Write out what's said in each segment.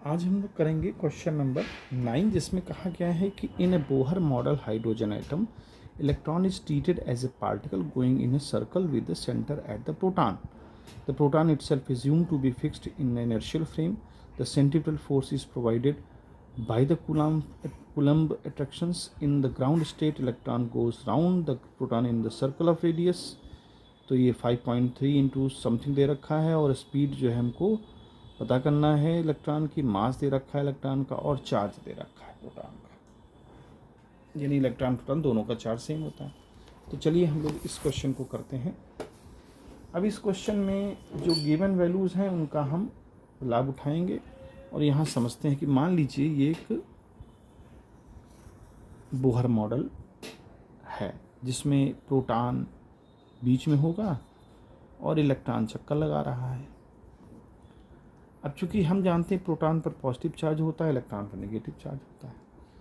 आज हम लोग करेंगे क्वेश्चन नंबर 9, जिसमें कहा गया है कि in a Bohr model hydrogen atom electron is treated as a particle going in a circle with the centre at the proton. The proton itself is assumed to be fixed in an inertial frame. The centripetal force is provided by the Coulomb attractions. In the ground state, electron goes round the proton in the circle of radius. तो ये 5.3 into something they रखा है और speed जो है हमको पता करना है इलेक्ट्रॉन की, मास दे रखा है इलेक्ट्रॉन का और चार्ज दे रखा है प्रोटॉन का, यानी इलेक्ट्रॉन प्रोटॉन दोनों का चार्ज सेम होता है. तो चलिए हम लोग इस क्वेश्चन को करते हैं. अब इस क्वेश्चन में जो गिवन वैल्यूज़ हैं उनका हम लाभ उठाएंगे और यहाँ समझते हैं कि मान लीजिए ये एक बोहर मॉडल है जिसमें प्रोटॉन बीच में होगा और इलेक्ट्रॉन चक्कर लगा रहा है. अब चूंकि हम जानते हैं प्रोटॉन पर पॉजिटिव चार्ज होता है, इलेक्ट्रॉन पर नेगेटिव चार्ज होता है,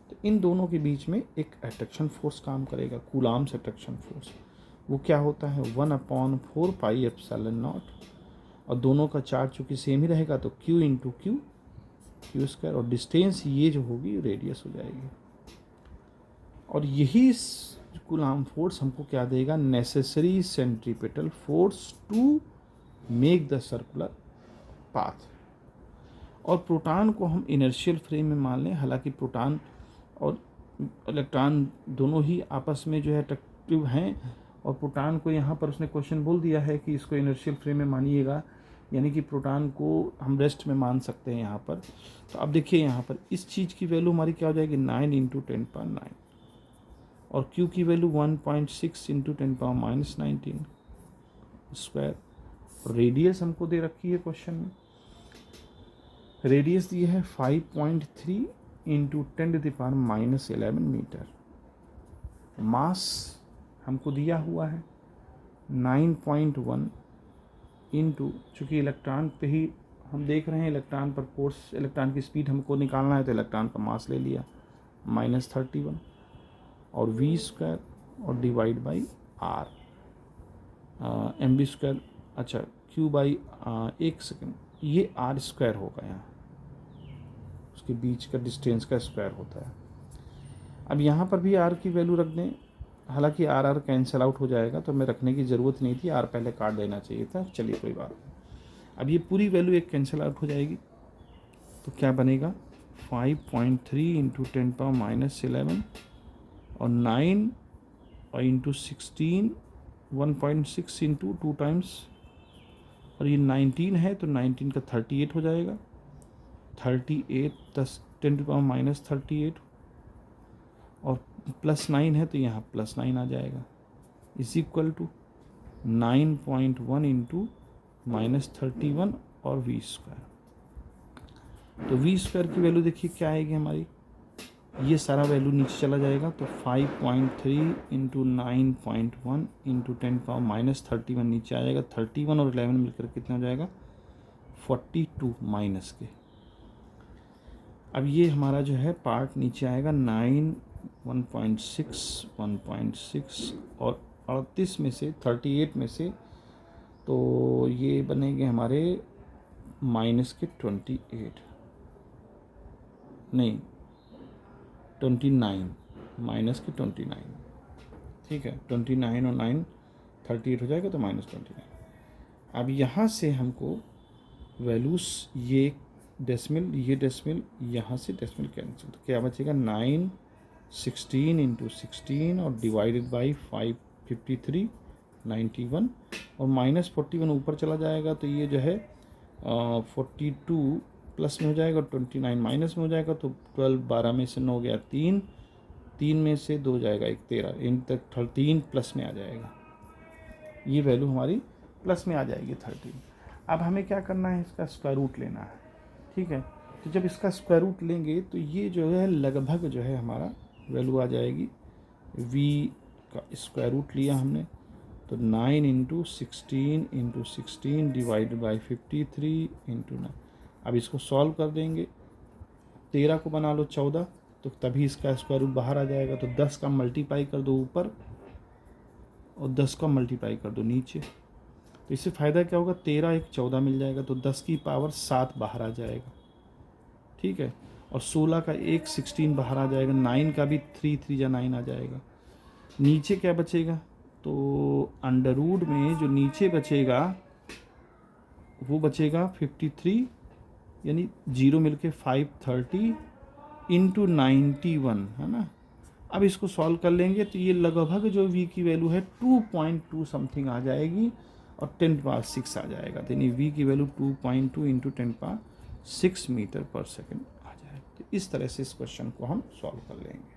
तो इन दोनों के बीच में एक अट्रैक्शन फोर्स काम करेगा, कूलॉम्स अट्रैक्शन फोर्स. वो क्या होता है 1/4 पाई एप्सिलॉन नॉट, और दोनों का चार्ज चूँकि सेम ही रहेगा तो Q इंटू क्यू स्क्वायर, और डिस्टेंस ये जो होगी रेडियस हो जाएगी. और यही कूलॉम फोर्स हमको क्या देगा, necessary centripetal force to make the circular path. और प्रोटॉन को हम इनर्शियल फ्रेम में मान लें, हालांकि प्रोटॉन और इलेक्ट्रॉन दोनों ही आपस में जो है अट्रैक्टिव हैं, और प्रोटॉन को यहाँ पर उसने क्वेश्चन बोल दिया है कि इसको इनर्शियल फ्रेम में मानिएगा, यानी कि प्रोटॉन को हम रेस्ट में मान सकते हैं यहाँ पर. तो अब देखिए यहाँ पर इस चीज़ की वैल्यू हमारी क्या हो जाएगी 9 इंटू 10⁻9, और Q की वैल्यू 1.6 इंटू 10⁻19 स्क्वायर. रेडियस हमको दे रखी है क्वेश्चन में, रेडियस दी है 5.3 इंटू 10⁻11 मीटर. मास हमको दिया हुआ है 9.1 इंटू, चूँकि इलेक्ट्रॉन पे ही हम देख रहे हैं, इलेक्ट्रॉन पर फोर्स, इलेक्ट्रॉन की स्पीड हमको निकालना है तो इलेक्ट्रॉन का मास ले लिया -31, और v स्क्वायर और डिवाइड बाई r mv². अच्छा q बाई 1 सेकेंड, ये r स्क्वायर होगा, यहाँ उसके बीच का डिस्टेंस का स्क्वायर होता है. अब यहाँ पर भी r की वैल्यू रख दें, हालांकि r कैंसिल आउट हो जाएगा तो मैं रखने की ज़रूरत नहीं थी, r पहले काट देना चाहिए था. चलिए कोई बात नहीं. अब ये पूरी वैल्यू एक कैंसिल आउट हो जाएगी तो क्या बनेगा 5.3 इंटू 10⁻11 और 9 और इंटू 16 1.6 इंटू 2 टाइम्स, और ये 19 है तो 19 का 38 हो जाएगा, 38 10⁻38, और +9 है तो यहाँ +9 आ जाएगा, इज इक्वल टू 9.1 इंटू -31 और v स्क्वायर. तो v स्क्वायर की वैल्यू देखिए क्या आएगी हमारी, ये सारा वैल्यू नीचे चला जाएगा तो 5.3 इंटू 9.1 इंटू 10⁻31 नीचे आ जाएगा, 31 और 11 मिलकर कितना हो जाएगा 42 माइनस के. अब ये हमारा जो है पार्ट नीचे आएगा 9 1.6 1.6 और 38 में से 38 में से, तो ये बनेंगे हमारे -28 नहीं 29 -29, ठीक है 29 और 9 38 हो जाएगा तो -29. अब यहाँ से हमको वैल्यूज़, ये डेसिमल ये डेसिमल, यहाँ से डेसिमल कैंसिल, तो क्या बचेगा 9 16 इंटू 16 और डिवाइडेड बाई 553 91, और -41 ऊपर चला जाएगा तो ये जो है 42 प्लस में हो जाएगा, 29 माइनस में हो जाएगा, तो 12 12 में से 9 गया 3, 3 में से 2 जाएगा 1 13, इन तक 13 प्लस में आ जाएगा, ये वैल्यू हमारी प्लस में आ जाएगी 13. अब हमें क्या करना है, इसका स्क्वायर रूट लेना है, ठीक है. तो जब इसका स्क्वायर रूट लेंगे तो ये जो है लगभग जो है हमारा वैल्यू आ जाएगी, v का स्क्वायर रूट लिया हमने तो 9 इंटू 16 डिवाइड बाई 53 इंटू 9. अब इसको सॉल्व कर देंगे, 13 को बना लो 14, तो तभी इसका स्क्वायर रूट बाहर आ जाएगा. तो 10 का मल्टीप्लाई कर दो ऊपर और 10 का मल्टीप्लाई कर दो नीचे, तो इससे फ़ायदा क्या होगा, 13 1 14 मिल जाएगा, तो 10 की पावर 7 बाहर आ जाएगा, ठीक. ठीक है, और 16 का एक 16 बाहर आ जाएगा, 9 का भी 3 3 या 9 आ जाएगा। नीचे क्या बचेगा, तो अंडर रूट में जो नीचे बचेगा वो बचेगा 53, यानी 0 मिलके 530 इंटू 91 है ना। अब इसको सॉल्व कर लेंगे तो ये लगभग जो v की वैल्यू है 2.2 समथिंग आ जाएगी और 10⁻6 आ जाएगा। तो यानी v की वैल्यू 2.2 इंटू 10⁻6 मीटर पर सेकेंड आ जाएगी। तो इस तरह से इस क्वेश्चन को हम सॉल्व कर लेंगे।